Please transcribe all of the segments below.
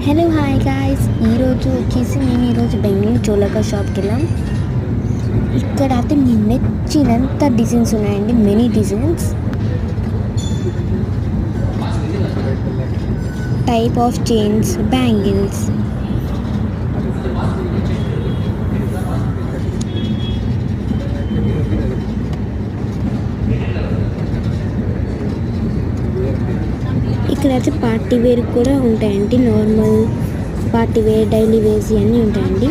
Hello hi guys, ఈరోజు వచ్చేసి మేము ఈరోజు బెంగళూరు చోళక షాప్కి వెళ్ళాం. ఇక్కడ అయితే నేను నచ్చినంత డిజైన్స్ ఉన్నాయండి, many designs, type of chains, bangles. ఇక్కడైతే పార్టీ వేర్ కూడా ఉంటాయండి, normal party wear, daily wears ఇవన్నీ ఉంటాయండి.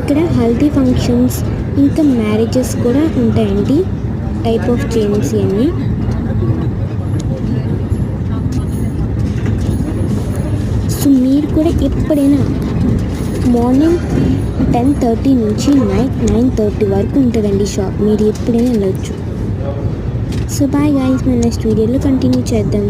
ఇక్కడ హల్దీ ఫంక్షన్స్ ఇంకా మ్యారేజెస్ కూడా ఉంటాయండి, టైప్ ఆఫ్ చైన్స్ ఇవన్నీ. సో మీరు కూడా ఎప్పుడైనా మార్నింగ్ 10:30 నుంచి నైట్ 9:30 వరకు ఉంటుందండి షాప్, మీరు ఎప్పుడైనా వెళ్ళొచ్చు. సో బాయ్ గైస్, మన నెక్స్ట్ వీడియోలో కంటిన్యూ చేద్దాం.